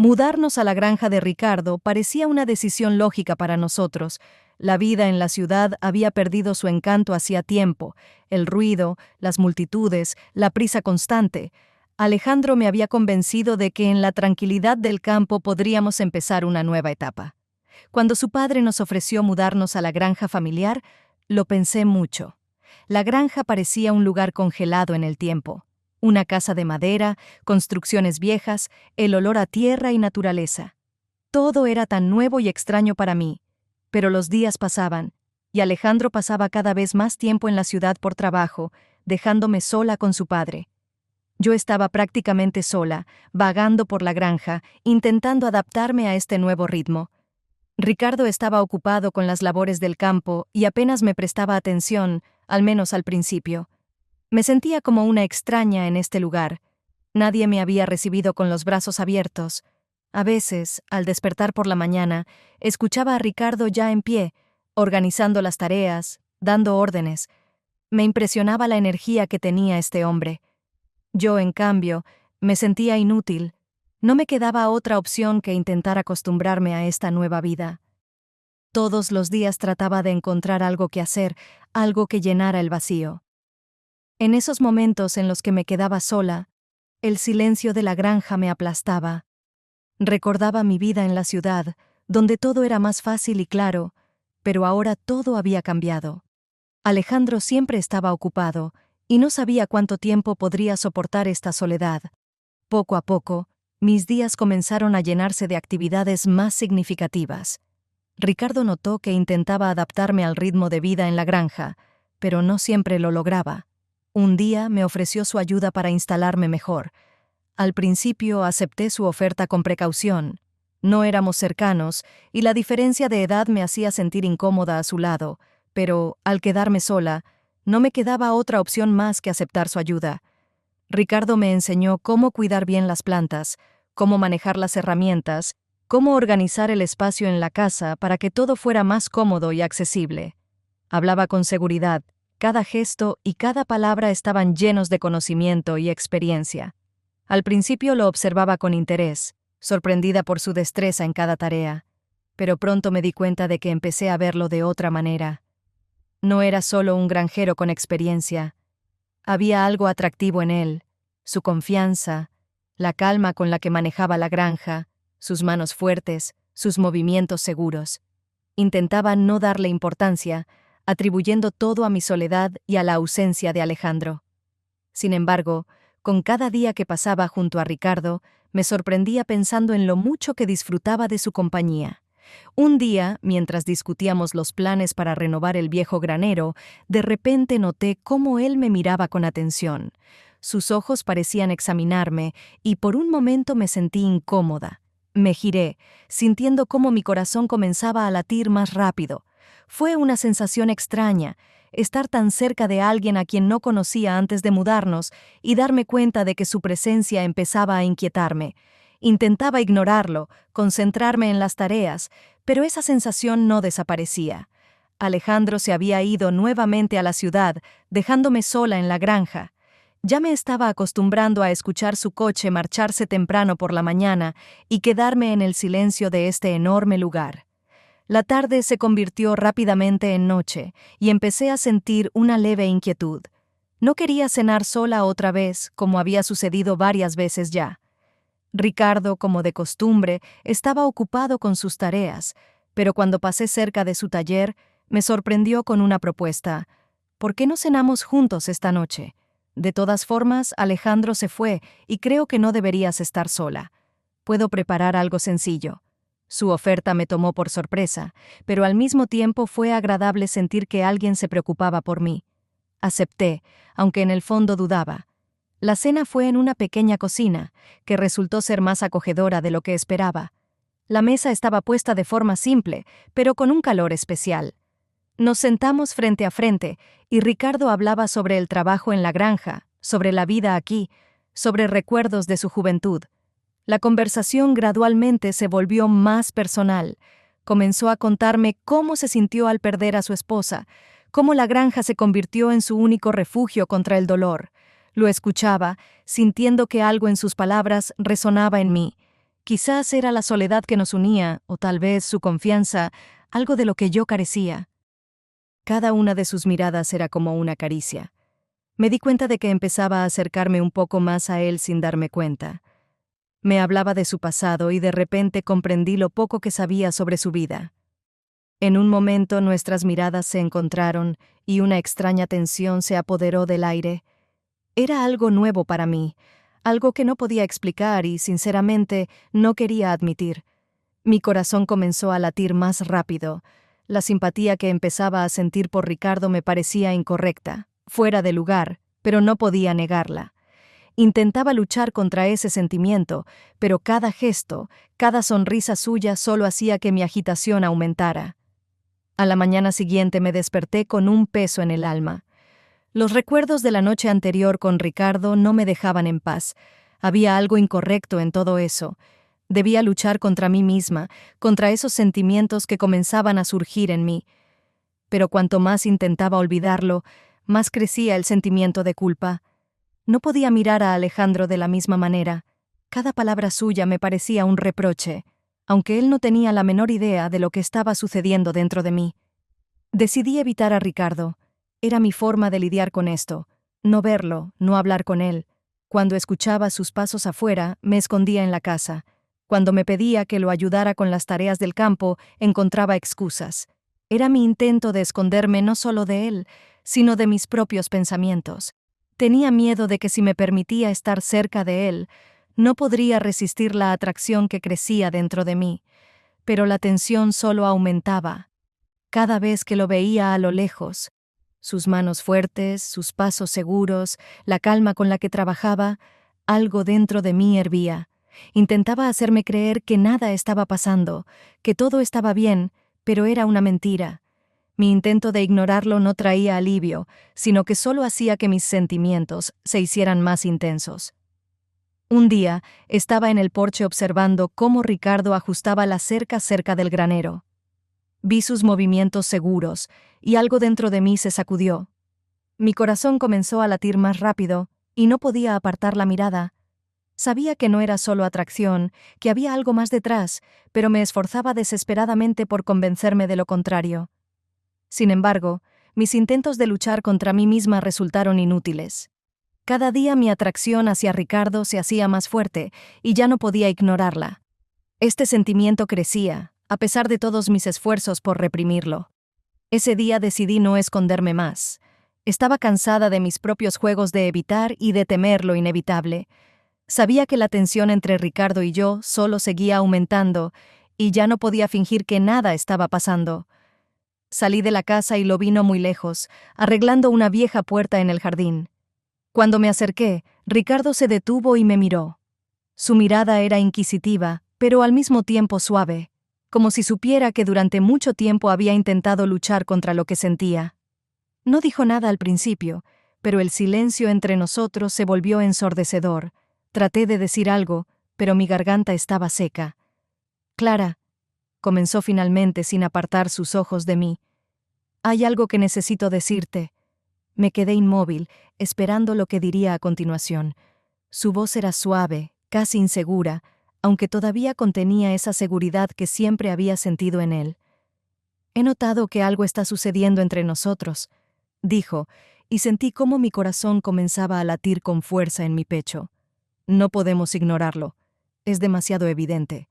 Mudarnos a la granja de Ricardo parecía una decisión lógica para nosotros. La vida en la ciudad había perdido su encanto hacía tiempo, el ruido, las multitudes, la prisa constante. Alejandro me había convencido de que en la tranquilidad del campo podríamos empezar una nueva etapa. Cuando su padre nos ofreció mudarnos a la granja familiar, lo pensé mucho. La granja parecía un lugar congelado en el tiempo. Una casa de madera, construcciones viejas, el olor a tierra y naturaleza. Todo era tan nuevo y extraño para mí. Pero los días pasaban, y Alejandro pasaba cada vez más tiempo en la ciudad por trabajo, dejándome sola con su padre. Yo estaba prácticamente sola, vagando por la granja, intentando adaptarme a este nuevo ritmo. Ricardo estaba ocupado con las labores del campo y apenas me prestaba atención, al menos al principio. Me sentía como una extraña en este lugar. Nadie me había recibido con los brazos abiertos. A veces, al despertar por la mañana, escuchaba a Ricardo ya en pie, organizando las tareas, dando órdenes. Me impresionaba la energía que tenía este hombre. Yo, en cambio, me sentía inútil. No me quedaba otra opción que intentar acostumbrarme a esta nueva vida. Todos los días trataba de encontrar algo que hacer, algo que llenara el vacío. En esos momentos en los que me quedaba sola, el silencio de la granja me aplastaba. Recordaba mi vida en la ciudad, donde todo era más fácil y claro, pero ahora todo había cambiado. Alejandro siempre estaba ocupado, y no sabía cuánto tiempo podría soportar esta soledad. Poco a poco, mis días comenzaron a llenarse de actividades más significativas. Ricardo notó que intentaba adaptarme al ritmo de vida en la granja, pero no siempre lo lograba. Un día me ofreció su ayuda para instalarme mejor. Al principio acepté su oferta con precaución. No éramos cercanos, y la diferencia de edad me hacía sentir incómoda a su lado, pero, al quedarme sola, no me quedaba otra opción más que aceptar su ayuda. Ricardo me enseñó cómo cuidar bien las plantas, cómo manejar las herramientas, cómo organizar el espacio en la casa para que todo fuera más cómodo y accesible. Hablaba con seguridad. Cada gesto y cada palabra estaban llenos de conocimiento y experiencia. Al principio lo observaba con interés, sorprendida por su destreza en cada tarea, pero pronto me di cuenta de que empecé a verlo de otra manera. No era solo un granjero con experiencia. Había algo atractivo en él, su confianza, la calma con la que manejaba la granja, sus manos fuertes, sus movimientos seguros. Intentaba no darle importancia, atribuyendo todo a mi soledad y a la ausencia de Alejandro. Sin embargo, con cada día que pasaba junto a Ricardo, me sorprendía pensando en lo mucho que disfrutaba de su compañía. Un día, mientras discutíamos los planes para renovar el viejo granero, de repente noté cómo él me miraba con atención. Sus ojos parecían examinarme, y por un momento me sentí incómoda. Me giré, sintiendo cómo mi corazón comenzaba a latir más rápido. Fue una sensación extraña, estar tan cerca de alguien a quien no conocía antes de mudarnos y darme cuenta de que su presencia empezaba a inquietarme. Intentaba ignorarlo, concentrarme en las tareas, pero esa sensación no desaparecía. Alejandro se había ido nuevamente a la ciudad, dejándome sola en la granja. Ya me estaba acostumbrando a escuchar su coche marcharse temprano por la mañana y quedarme en el silencio de este enorme lugar. La tarde se convirtió rápidamente en noche y empecé a sentir una leve inquietud. No quería cenar sola otra vez, como había sucedido varias veces ya. Ricardo, como de costumbre, estaba ocupado con sus tareas, pero cuando pasé cerca de su taller, me sorprendió con una propuesta. ¿Por qué no cenamos juntos esta noche? De todas formas, Alejandro se fue y creo que no deberías estar sola. Puedo preparar algo sencillo. Su oferta me tomó por sorpresa, pero al mismo tiempo fue agradable sentir que alguien se preocupaba por mí. Acepté, aunque en el fondo dudaba. La cena fue en una pequeña cocina, que resultó ser más acogedora de lo que esperaba. La mesa estaba puesta de forma simple, pero con un calor especial. Nos sentamos frente a frente, y Ricardo hablaba sobre el trabajo en la granja, sobre la vida aquí, sobre recuerdos de su juventud. La conversación gradualmente se volvió más personal. Comenzó a contarme cómo se sintió al perder a su esposa, cómo la granja se convirtió en su único refugio contra el dolor. Lo escuchaba, sintiendo que algo en sus palabras resonaba en mí. Quizás era la soledad que nos unía, o tal vez su confianza, algo de lo que yo carecía. Cada una de sus miradas era como una caricia. Me di cuenta de que empezaba a acercarme un poco más a él sin darme cuenta. Me hablaba de su pasado y de repente comprendí lo poco que sabía sobre su vida. En un momento nuestras miradas se encontraron y una extraña tensión se apoderó del aire. Era algo nuevo para mí, algo que no podía explicar y, sinceramente, no quería admitir. Mi corazón comenzó a latir más rápido. La simpatía que empezaba a sentir por Ricardo me parecía incorrecta, fuera de lugar, pero no podía negarla. Intentaba luchar contra ese sentimiento, pero cada gesto, cada sonrisa suya solo hacía que mi agitación aumentara. A la mañana siguiente me desperté con un peso en el alma. Los recuerdos de la noche anterior con Ricardo no me dejaban en paz. Había algo incorrecto en todo eso. Debía luchar contra mí misma, contra esos sentimientos que comenzaban a surgir en mí. Pero cuanto más intentaba olvidarlo, más crecía el sentimiento de culpa. No podía mirar a Alejandro de la misma manera. Cada palabra suya me parecía un reproche, aunque él no tenía la menor idea de lo que estaba sucediendo dentro de mí. Decidí evitar a Ricardo. Era mi forma de lidiar con esto. No verlo, no hablar con él. Cuando escuchaba sus pasos afuera, me escondía en la casa. Cuando me pedía que lo ayudara con las tareas del campo, encontraba excusas. Era mi intento de esconderme no solo de él, sino de mis propios pensamientos. Tenía miedo de que si me permitía estar cerca de él, no podría resistir la atracción que crecía dentro de mí. Pero la tensión solo aumentaba. Cada vez que lo veía a lo lejos, sus manos fuertes, sus pasos seguros, la calma con la que trabajaba, algo dentro de mí hervía. Intentaba hacerme creer que nada estaba pasando, que todo estaba bien, pero era una mentira. Mi intento de ignorarlo no traía alivio, sino que solo hacía que mis sentimientos se hicieran más intensos. Un día, estaba en el porche observando cómo Ricardo ajustaba la cerca cerca del granero. Vi sus movimientos seguros, y algo dentro de mí se sacudió. Mi corazón comenzó a latir más rápido, y no podía apartar la mirada. Sabía que no era solo atracción, que había algo más detrás, pero me esforzaba desesperadamente por convencerme de lo contrario. Sin embargo, mis intentos de luchar contra mí misma resultaron inútiles. Cada día mi atracción hacia Ricardo se hacía más fuerte, y ya no podía ignorarla. Este sentimiento crecía, a pesar de todos mis esfuerzos por reprimirlo. Ese día decidí no esconderme más. Estaba cansada de mis propios juegos de evitar y de temer lo inevitable. Sabía que la tensión entre Ricardo y yo solo seguía aumentando, y ya no podía fingir que nada estaba pasando. Salí de la casa y lo vi no muy lejos, arreglando una vieja puerta en el jardín. Cuando me acerqué, Ricardo se detuvo y me miró. Su mirada era inquisitiva, pero al mismo tiempo suave, como si supiera que durante mucho tiempo había intentado luchar contra lo que sentía. No dijo nada al principio, pero el silencio entre nosotros se volvió ensordecedor. Traté de decir algo, pero mi garganta estaba seca. «Clara», comenzó finalmente sin apartar sus ojos de mí, «hay algo que necesito decirte». Me quedé inmóvil, esperando lo que diría a continuación. Su voz era suave, casi insegura, aunque todavía contenía esa seguridad que siempre había sentido en él. «He notado que algo está sucediendo entre nosotros», dijo, y sentí cómo mi corazón comenzaba a latir con fuerza en mi pecho. «No podemos ignorarlo. Es demasiado evidente».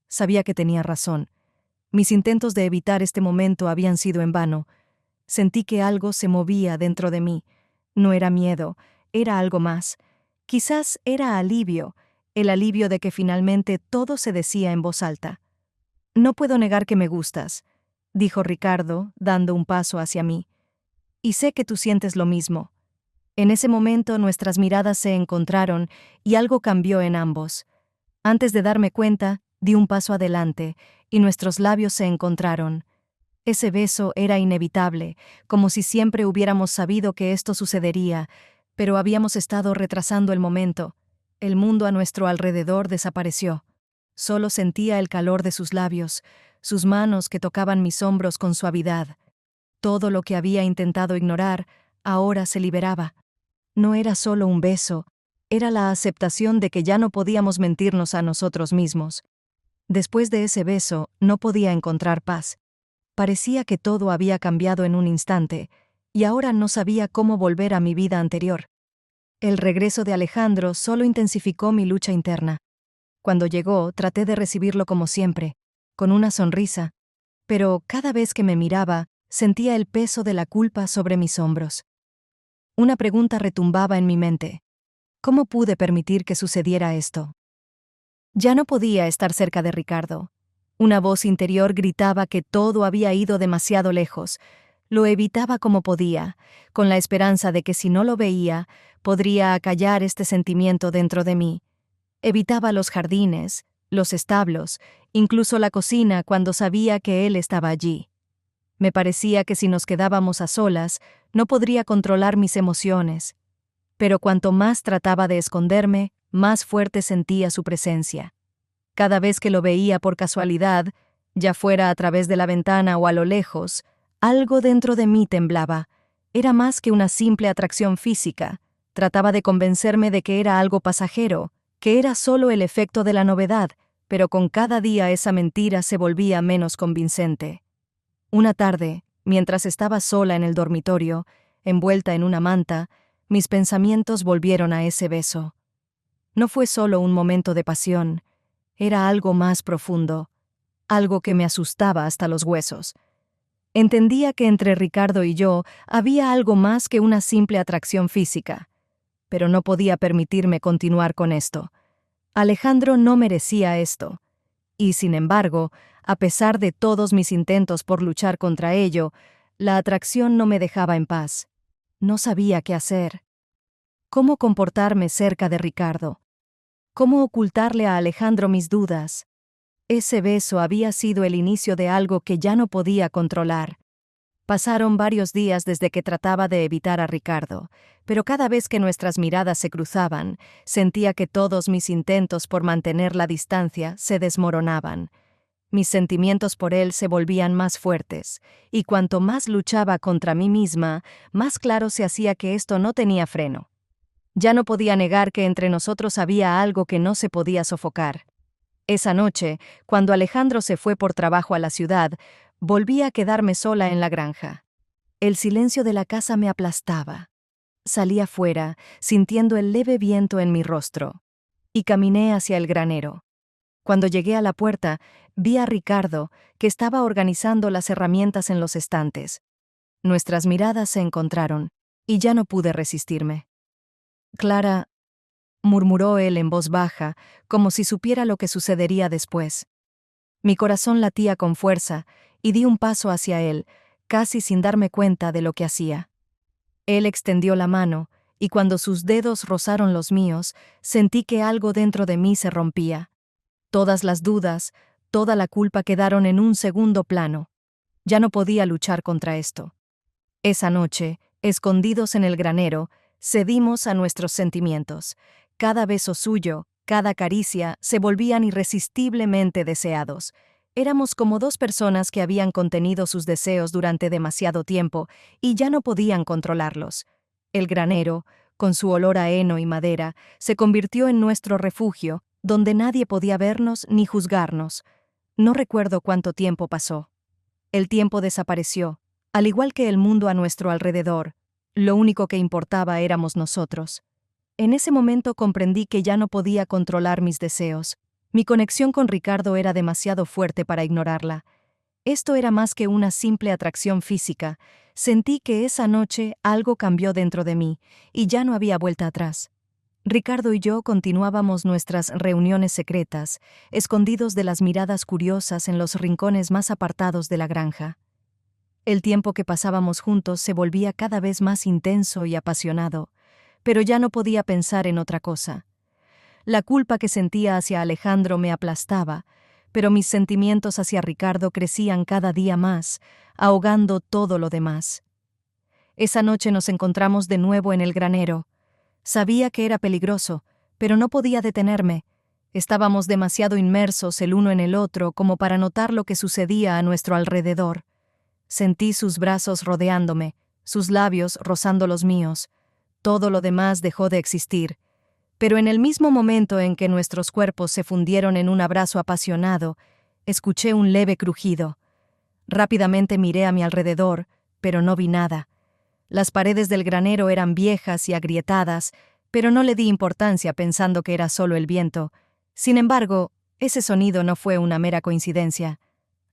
Sabía que tenía razón. Mis intentos de evitar este momento habían sido en vano. Sentí que algo se movía dentro de mí. No era miedo, era algo más. Quizás era alivio, el alivio de que finalmente todo se decía en voz alta. «No puedo negar que me gustas», dijo Ricardo, dando un paso hacia mí. «Y sé que tú sientes lo mismo». En ese momento nuestras miradas se encontraron y algo cambió en ambos. Antes de darme cuenta, di un paso adelante y nuestros labios se encontraron. Ese beso era inevitable, como si siempre hubiéramos sabido que esto sucedería, pero habíamos estado retrasando el momento. El mundo a nuestro alrededor desapareció. Solo sentía el calor de sus labios, sus manos que tocaban mis hombros con suavidad. Todo lo que había intentado ignorar, ahora se liberaba. No era solo un beso, Era la aceptación de que ya no podíamos mentirnos a nosotros mismos. Después de ese beso, no podía encontrar paz. Parecía que todo había cambiado en un instante, y ahora no sabía cómo volver a mi vida anterior. El regreso de Alejandro solo intensificó mi lucha interna. Cuando llegó, traté de recibirlo como siempre, con una sonrisa, pero cada vez que me miraba, sentía el peso de la culpa sobre mis hombros. Una pregunta retumbaba en mi mente. ¿Cómo pude permitir que sucediera esto? Ya no podía estar cerca de Ricardo. Una voz interior gritaba que todo había ido demasiado lejos. Lo evitaba como podía, con la esperanza de que si no lo veía, podría acallar este sentimiento dentro de mí. Evitaba los jardines, los establos, incluso la cocina cuando sabía que él estaba allí. Me parecía que si nos quedábamos a solas, no podría controlar mis emociones. Pero cuanto más trataba de esconderme, más fuerte sentía su presencia. Cada vez que lo veía por casualidad, ya fuera a través de la ventana o a lo lejos, algo dentro de mí temblaba. Era más que una simple atracción física. Trataba de convencerme de que era algo pasajero, que era solo el efecto de la novedad, pero con cada día esa mentira se volvía menos convincente. Una tarde, mientras estaba sola en el dormitorio, envuelta en una manta, mis pensamientos volvieron a ese beso. No fue solo un momento de pasión, era algo más profundo, algo que me asustaba hasta los huesos. Entendía que entre Ricardo y yo había algo más que una simple atracción física, pero no podía permitirme continuar con esto. Alejandro no merecía esto, y sin embargo, a pesar de todos mis intentos por luchar contra ello, la atracción no me dejaba en paz. No sabía qué hacer. ¿Cómo comportarme cerca de Ricardo? ¿Cómo ocultarle a Alejandro mis dudas? Ese beso había sido el inicio de algo que ya no podía controlar. Pasaron varios días desde que trataba de evitar a Ricardo, pero cada vez que nuestras miradas se cruzaban, sentía que todos mis intentos por mantener la distancia se desmoronaban. Mis sentimientos por él se volvían más fuertes, y cuanto más luchaba contra mí misma, más claro se hacía que esto no tenía freno. Ya no podía negar que entre nosotros había algo que no se podía sofocar. Esa noche, cuando Alejandro se fue por trabajo a la ciudad, volví a quedarme sola en la granja. El silencio de la casa me aplastaba. Salí afuera, sintiendo el leve viento en mi rostro, y caminé hacia el granero. Cuando llegué a la puerta, vi a Ricardo, que estaba organizando las herramientas en los estantes. Nuestras miradas se encontraron, y ya no pude resistirme. «Clara», murmuró él en voz baja, como si supiera lo que sucedería después. Mi corazón latía con fuerza, y di un paso hacia él, casi sin darme cuenta de lo que hacía. Él extendió la mano, y cuando sus dedos rozaron los míos, sentí que algo dentro de mí se rompía. Todas las dudas, toda la culpa quedaron en un segundo plano. Ya no podía luchar contra esto. Esa noche, escondidos en el granero, cedimos a nuestros sentimientos. Cada beso suyo, cada caricia, se volvían irresistiblemente deseados. Éramos como dos personas que habían contenido sus deseos durante demasiado tiempo y ya no podían controlarlos. El granero, con su olor a heno y madera, se convirtió en nuestro refugio, donde nadie podía vernos ni juzgarnos. No recuerdo cuánto tiempo pasó. El tiempo desapareció, al igual que el mundo a nuestro alrededor. Lo único que importaba éramos nosotros. En ese momento comprendí que ya no podía controlar mis deseos. Mi conexión con Ricardo era demasiado fuerte para ignorarla. Esto era más que una simple atracción física. Sentí que esa noche algo cambió dentro de mí, y ya no había vuelta atrás. Ricardo y yo continuábamos nuestras reuniones secretas, escondidos de las miradas curiosas en los rincones más apartados de la granja. El tiempo que pasábamos juntos se volvía cada vez más intenso y apasionado, pero ya no podía pensar en otra cosa. La culpa que sentía hacia Alejandro me aplastaba, pero mis sentimientos hacia Ricardo crecían cada día más, ahogando todo lo demás. Esa noche nos encontramos de nuevo en el granero. Sabía que era peligroso, pero no podía detenerme. Estábamos demasiado inmersos el uno en el otro como para notar lo que sucedía a nuestro alrededor. Sentí sus brazos rodeándome, sus labios rozando los míos. Todo lo demás dejó de existir. Pero en el mismo momento en que nuestros cuerpos se fundieron en un abrazo apasionado, escuché un leve crujido. Rápidamente miré a mi alrededor, pero no vi nada. Las paredes del granero eran viejas y agrietadas, pero no le di importancia pensando que era solo el viento. Sin embargo, ese sonido no fue una mera coincidencia.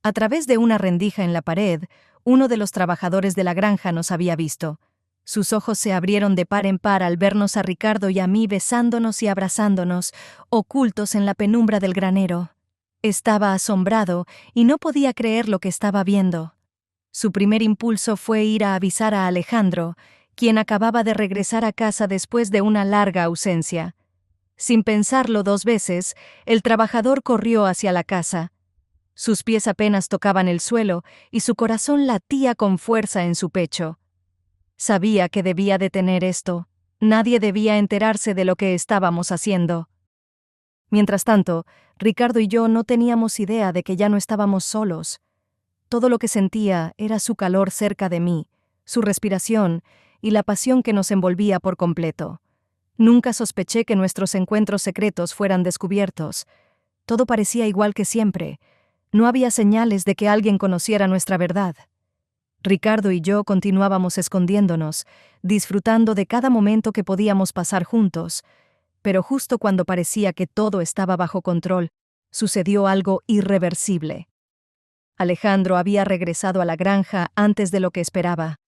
A través de una rendija en la pared, uno de los trabajadores de la granja nos había visto. Sus ojos se abrieron de par en par al vernos a Ricardo y a mí besándonos y abrazándonos, ocultos en la penumbra del granero. Estaba asombrado y no podía creer lo que estaba viendo. Su primer impulso fue ir a avisar a Alejandro, quien acababa de regresar a casa después de una larga ausencia. Sin pensarlo 2 veces, el trabajador corrió hacia la casa. Sus pies apenas tocaban el suelo y su corazón latía con fuerza en su pecho. Sabía que debía detener esto. Nadie debía enterarse de lo que estábamos haciendo. Mientras tanto, Ricardo y yo no teníamos idea de que ya no estábamos solos. Todo lo que sentía era su calor cerca de mí, su respiración y la pasión que nos envolvía por completo. Nunca sospeché que nuestros encuentros secretos fueran descubiertos. Todo parecía igual que siempre. No había señales de que alguien conociera nuestra verdad. Ricardo y yo continuábamos escondiéndonos, disfrutando de cada momento que podíamos pasar juntos, pero justo cuando parecía que todo estaba bajo control, sucedió algo irreversible. Alejandro había regresado a la granja antes de lo que esperaba.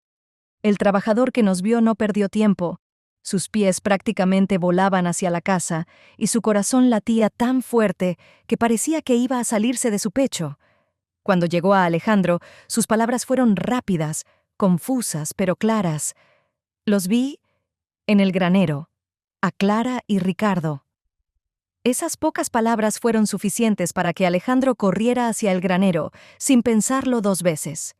El trabajador que nos vio no perdió tiempo. Sus pies prácticamente volaban hacia la casa y su corazón latía tan fuerte que parecía que iba a salirse de su pecho. Cuando llegó a Alejandro, sus palabras fueron rápidas, confusas, pero claras. Los vi en el granero, a Clara y Ricardo. Esas pocas palabras fueron suficientes para que Alejandro corriera hacia el granero, sin pensarlo 2 veces.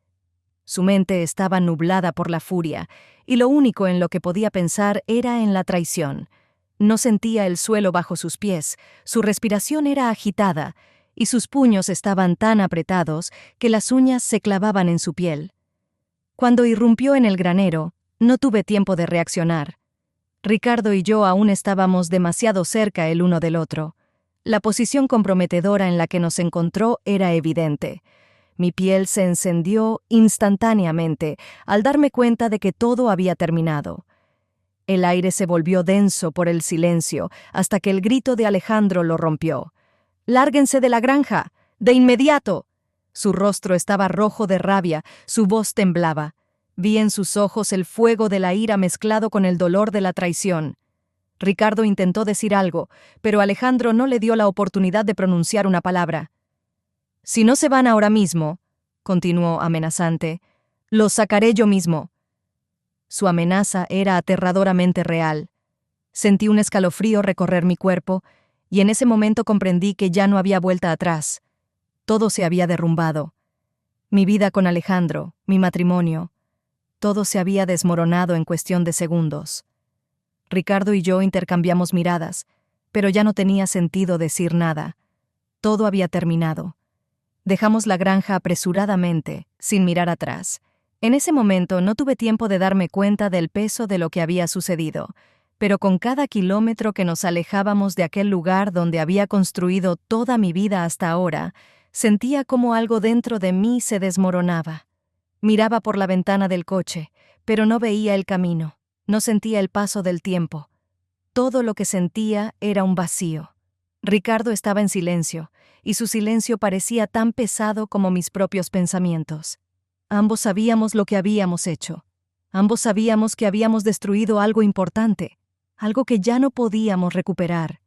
Su mente estaba nublada por la furia, y lo único en lo que podía pensar era en la traición. No sentía el suelo bajo sus pies, su respiración era agitada, y sus puños estaban tan apretados que las uñas se clavaban en su piel. Cuando irrumpió en el granero, no tuve tiempo de reaccionar. Ricardo y yo aún estábamos demasiado cerca el uno del otro. La posición comprometedora en la que nos encontró era evidente. Mi piel se encendió instantáneamente al darme cuenta de que todo había terminado. El aire se volvió denso por el silencio hasta que el grito de Alejandro lo rompió. «¡Lárguense de la granja! ¡De inmediato!». Su rostro estaba rojo de rabia, su voz temblaba. Vi en sus ojos el fuego de la ira mezclado con el dolor de la traición. Ricardo intentó decir algo, pero Alejandro no le dio la oportunidad de pronunciar una palabra. «Si no se van ahora mismo», continuó amenazante, «los sacaré yo mismo». Su amenaza era aterradoramente real. Sentí un escalofrío recorrer mi cuerpo, y en ese momento comprendí que ya no había vuelta atrás. Todo se había derrumbado. Mi vida con Alejandro, mi matrimonio, todo se había desmoronado en cuestión de segundos. Ricardo y yo intercambiamos miradas, pero ya no tenía sentido decir nada. Todo había terminado. Dejamos la granja apresuradamente, sin mirar atrás. En ese momento no tuve tiempo de darme cuenta del peso de lo que había sucedido, pero con cada kilómetro que nos alejábamos de aquel lugar donde había construido toda mi vida hasta ahora, sentía como algo dentro de mí se desmoronaba. Miraba por la ventana del coche, pero no veía el camino, no sentía el paso del tiempo. Todo lo que sentía era un vacío. Ricardo estaba en silencio, y su silencio parecía tan pesado como mis propios pensamientos. Ambos sabíamos lo que habíamos hecho. Ambos sabíamos que habíamos destruido algo importante, algo que ya no podíamos recuperar.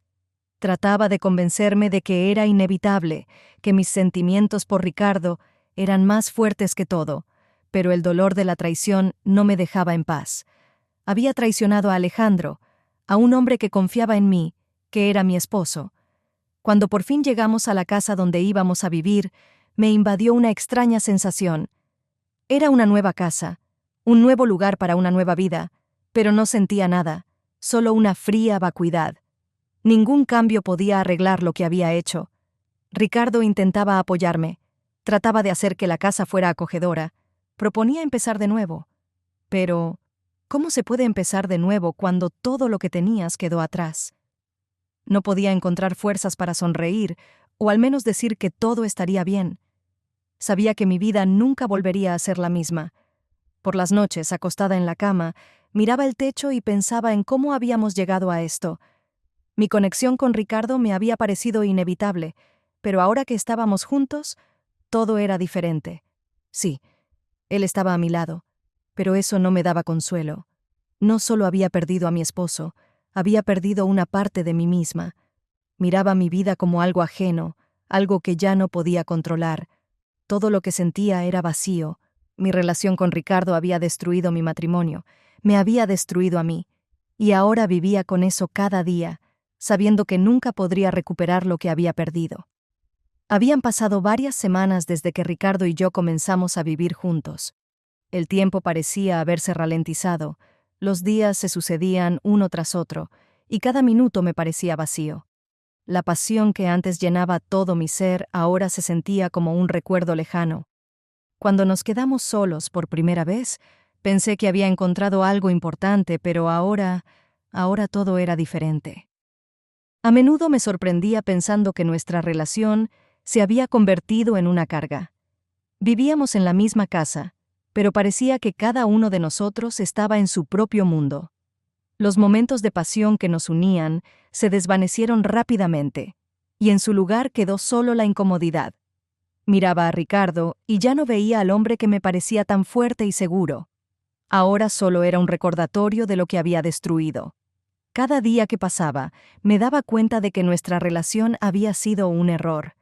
Trataba de convencerme de que era inevitable, que mis sentimientos por Ricardo eran más fuertes que todo, pero el dolor de la traición no me dejaba en paz. Había traicionado a Alejandro, a un hombre que confiaba en mí, que era mi esposo. Cuando por fin llegamos a la casa donde íbamos a vivir, me invadió una extraña sensación. Era una nueva casa, un nuevo lugar para una nueva vida, pero no sentía nada, solo una fría vacuidad. Ningún cambio podía arreglar lo que había hecho. Ricardo intentaba apoyarme, trataba de hacer que la casa fuera acogedora, proponía empezar de nuevo. Pero, ¿cómo se puede empezar de nuevo cuando todo lo que tenías quedó atrás? No podía encontrar fuerzas para sonreír, o al menos decir que todo estaría bien. Sabía que mi vida nunca volvería a ser la misma. Por las noches, acostada en la cama, miraba el techo y pensaba en cómo habíamos llegado a esto. Mi conexión con Ricardo me había parecido inevitable, pero ahora que estábamos juntos, todo era diferente. Sí, él estaba a mi lado, pero eso no me daba consuelo. No solo había perdido a mi esposo, había perdido una parte de mí misma. Miraba mi vida como algo ajeno, algo que ya no podía controlar. Todo lo que sentía era vacío. Mi relación con Ricardo había destruido mi matrimonio, me había destruido a mí, y ahora vivía con eso cada día, sabiendo que nunca podría recuperar lo que había perdido. Habían pasado varias semanas desde que Ricardo y yo comenzamos a vivir juntos. El tiempo parecía haberse ralentizado, los días se sucedían uno tras otro, y cada minuto me parecía vacío. La pasión que antes llenaba todo mi ser ahora se sentía como un recuerdo lejano. Cuando nos quedamos solos por primera vez, pensé que había encontrado algo importante, pero ahora todo era diferente. A menudo me sorprendía pensando que nuestra relación se había convertido en una carga. Vivíamos en la misma casa, pero parecía que cada uno de nosotros estaba en su propio mundo. Los momentos de pasión que nos unían se desvanecieron rápidamente, y en su lugar quedó solo la incomodidad. Miraba a Ricardo y ya no veía al hombre que me parecía tan fuerte y seguro. Ahora solo era un recordatorio de lo que había destruido. Cada día que pasaba, me daba cuenta de que nuestra relación había sido un error.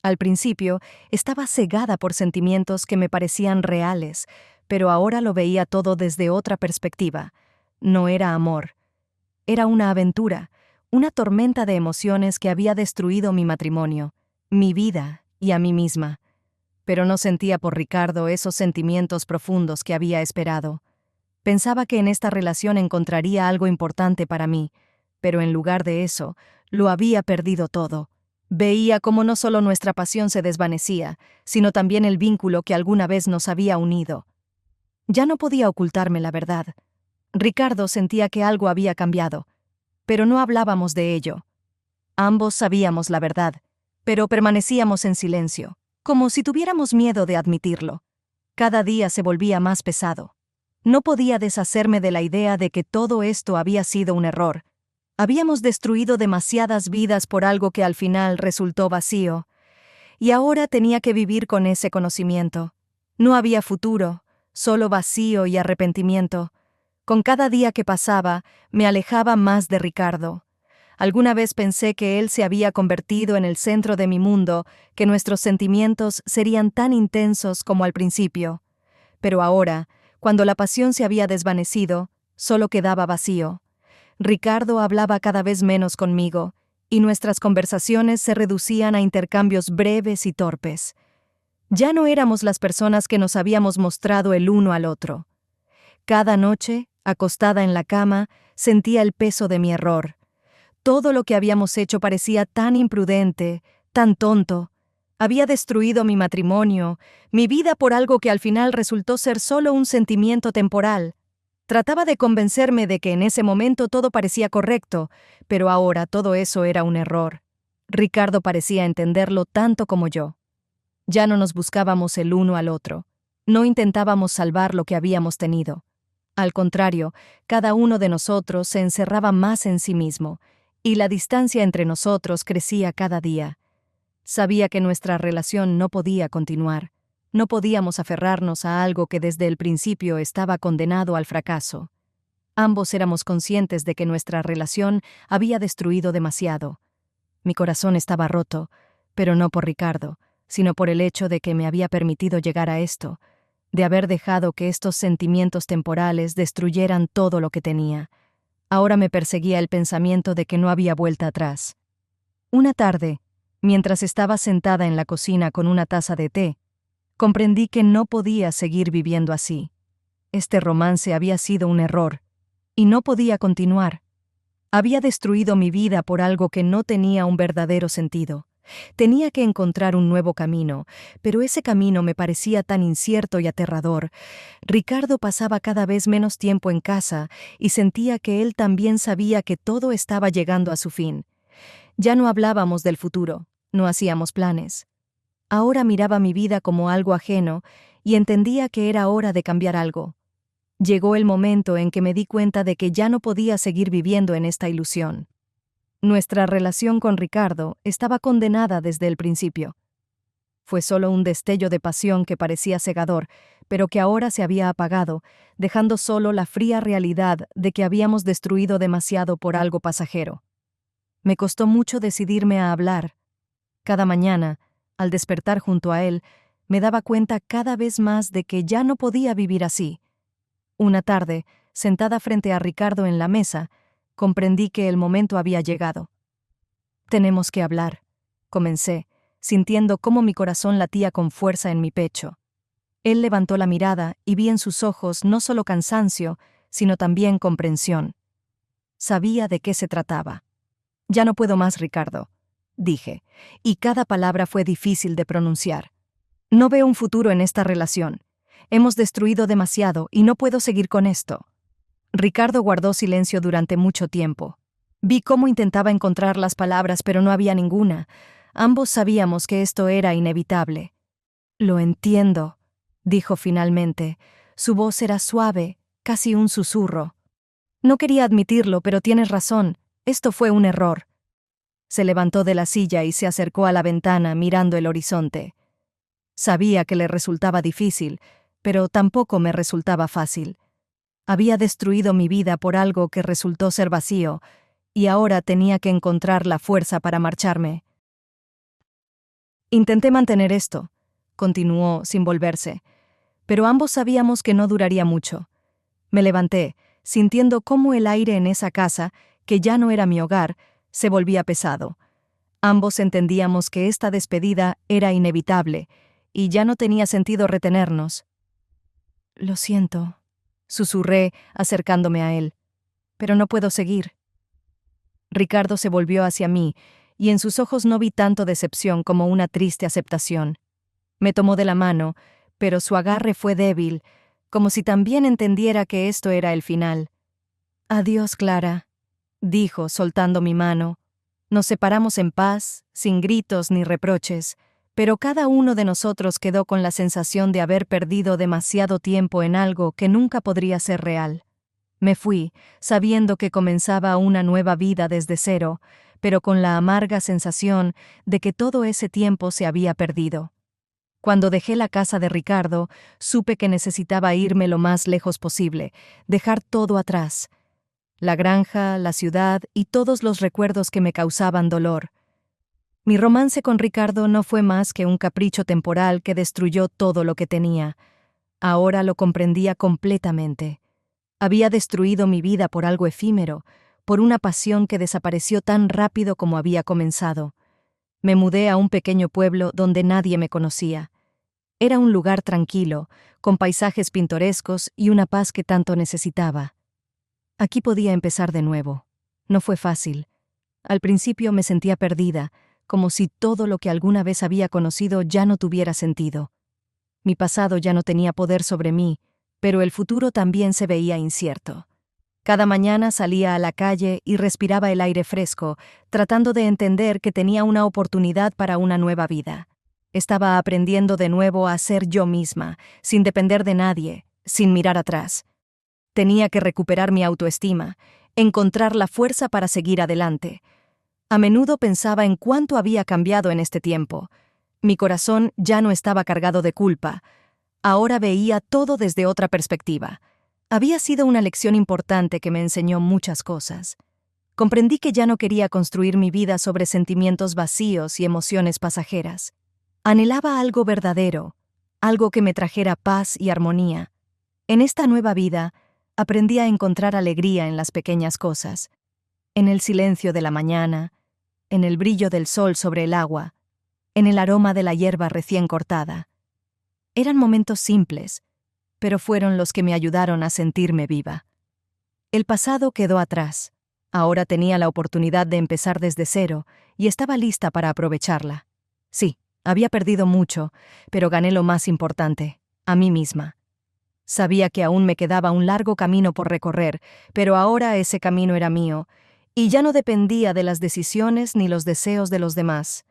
Al principio, estaba cegada por sentimientos que me parecían reales, pero ahora lo veía todo desde otra perspectiva. No era amor. Era una aventura, una tormenta de emociones que había destruido mi matrimonio, mi vida y a mí misma. Pero no sentía por Ricardo esos sentimientos profundos que había esperado. Pensaba que en esta relación encontraría algo importante para mí, pero en lugar de eso, lo había perdido todo. Veía cómo no solo nuestra pasión se desvanecía, sino también el vínculo que alguna vez nos había unido. Ya no podía ocultarme la verdad. Ricardo sentía que algo había cambiado, pero no hablábamos de ello. Ambos sabíamos la verdad, pero permanecíamos en silencio, como si tuviéramos miedo de admitirlo. Cada día se volvía más pesado. No podía deshacerme de la idea de que todo esto había sido un error. Habíamos destruido demasiadas vidas por algo que al final resultó vacío, y ahora tenía que vivir con ese conocimiento. No había futuro, solo vacío y arrepentimiento. Con cada día que pasaba, me alejaba más de Ricardo. Alguna vez pensé que él se había convertido en el centro de mi mundo, que nuestros sentimientos serían tan intensos como al principio. Pero ahora, cuando la pasión se había desvanecido, solo quedaba vacío. Ricardo hablaba cada vez menos conmigo, y nuestras conversaciones se reducían a intercambios breves y torpes. Ya no éramos las personas que nos habíamos mostrado el uno al otro. Cada noche, acostada en la cama, sentía el peso de mi error. Todo lo que habíamos hecho parecía tan imprudente, tan tonto. Había destruido mi matrimonio, mi vida por algo que al final resultó ser solo un sentimiento temporal. Trataba de convencerme de que en ese momento todo parecía correcto, pero ahora todo eso era un error. Ricardo parecía entenderlo tanto como yo. Ya no nos buscábamos el uno al otro. No intentábamos salvar lo que habíamos tenido. Al contrario, cada uno de nosotros se encerraba más en sí mismo, y la distancia entre nosotros crecía cada día. Sabía que nuestra relación no podía continuar. No podíamos aferrarnos a algo que desde el principio estaba condenado al fracaso. Ambos éramos conscientes de que nuestra relación había destruido demasiado. Mi corazón estaba roto, pero no por Ricardo, sino por el hecho de que me había permitido llegar a esto, de haber dejado que estos sentimientos temporales destruyeran todo lo que tenía. Ahora me perseguía el pensamiento de que no había vuelta atrás. Una tarde, mientras estaba sentada en la cocina con una taza de té, comprendí que no podía seguir viviendo así. Este romance había sido un error, y no podía continuar. Había destruido mi vida por algo que no tenía un verdadero sentido. Tenía que encontrar un nuevo camino, pero ese camino me parecía tan incierto y aterrador. Ricardo pasaba cada vez menos tiempo en casa y sentía que él también sabía que todo estaba llegando a su fin. Ya no hablábamos del futuro, no hacíamos planes. Ahora miraba mi vida como algo ajeno y entendía que era hora de cambiar algo. Llegó el momento en que me di cuenta de que ya no podía seguir viviendo en esta ilusión. Nuestra relación con Ricardo estaba condenada desde el principio. Fue solo un destello de pasión que parecía cegador, pero que ahora se había apagado, dejando solo la fría realidad de que habíamos destruido demasiado por algo pasajero. Me costó mucho decidirme a hablar. Cada mañana, al despertar junto a él, me daba cuenta cada vez más de que ya no podía vivir así. Una tarde, sentada frente a Ricardo en la mesa, comprendí que el momento había llegado. «Tenemos que hablar», comencé, sintiendo cómo mi corazón latía con fuerza en mi pecho. Él levantó la mirada y vi en sus ojos no solo cansancio, sino también comprensión. Sabía de qué se trataba. «Ya no puedo más, Ricardo», dije, y cada palabra fue difícil de pronunciar. «No veo un futuro en esta relación. Hemos destruido demasiado y no puedo seguir con esto». Ricardo guardó silencio durante mucho tiempo. Vi cómo intentaba encontrar las palabras, pero no había ninguna. Ambos sabíamos que esto era inevitable. «Lo entiendo», dijo finalmente. Su voz era suave, casi un susurro. «No quería admitirlo, pero tienes razón. Esto fue un error». Se levantó de la silla y se acercó a la ventana mirando el horizonte. Sabía que le resultaba difícil, pero tampoco me resultaba fácil. Había destruido mi vida por algo que resultó ser vacío, y ahora tenía que encontrar la fuerza para marcharme. «Intenté mantener esto», continuó sin volverse, «pero ambos sabíamos que no duraría mucho. Me levanté, sintiendo cómo el aire en esa casa, que ya no era mi hogar, se volvía pesado. Ambos entendíamos que esta despedida era inevitable, y ya no tenía sentido retenernos. «Lo siento», susurré, acercándome a él, «pero no puedo seguir». Ricardo se volvió hacia mí, y en sus ojos no vi tanto decepción como una triste aceptación. Me tomó de la mano, pero su agarre fue débil, como si también entendiera que esto era el final. «Adiós, Clara», dijo, soltando mi mano. Nos separamos en paz, sin gritos ni reproches, pero cada uno de nosotros quedó con la sensación de haber perdido demasiado tiempo en algo que nunca podría ser real. Me fui, sabiendo que comenzaba una nueva vida desde cero, pero con la amarga sensación de que todo ese tiempo se había perdido. Cuando dejé la casa de Ricardo, supe que necesitaba irme lo más lejos posible, dejar todo atrás. La granja, la ciudad y todos los recuerdos que me causaban dolor. Mi romance con Ricardo no fue más que un capricho temporal que destruyó todo lo que tenía. Ahora lo comprendía completamente. Había destruido mi vida por algo efímero, por una pasión que desapareció tan rápido como había comenzado. Me mudé a un pequeño pueblo donde nadie me conocía. Era un lugar tranquilo, con paisajes pintorescos y una paz que tanto necesitaba. Aquí podía empezar de nuevo. No fue fácil. Al principio me sentía perdida, como si todo lo que alguna vez había conocido ya no tuviera sentido. Mi pasado ya no tenía poder sobre mí, pero el futuro también se veía incierto. Cada mañana salía a la calle y respiraba el aire fresco, tratando de entender que tenía una oportunidad para una nueva vida. Estaba aprendiendo de nuevo a ser yo misma, sin depender de nadie, sin mirar atrás. Tenía que recuperar mi autoestima, encontrar la fuerza para seguir adelante. A menudo pensaba en cuánto había cambiado en este tiempo. Mi corazón ya no estaba cargado de culpa. Ahora veía todo desde otra perspectiva. Había sido una lección importante que me enseñó muchas cosas. Comprendí que ya no quería construir mi vida sobre sentimientos vacíos y emociones pasajeras. Anhelaba algo verdadero, algo que me trajera paz y armonía. En esta nueva vida, aprendí a encontrar alegría en las pequeñas cosas, en el silencio de la mañana, en el brillo del sol sobre el agua, en el aroma de la hierba recién cortada. Eran momentos simples, pero fueron los que me ayudaron a sentirme viva. El pasado quedó atrás. Ahora tenía la oportunidad de empezar desde cero y estaba lista para aprovecharla. Sí, había perdido mucho, pero gané lo más importante, a mí misma. Sabía que aún me quedaba un largo camino por recorrer, pero ahora ese camino era mío, y ya no dependía de las decisiones ni los deseos de los demás.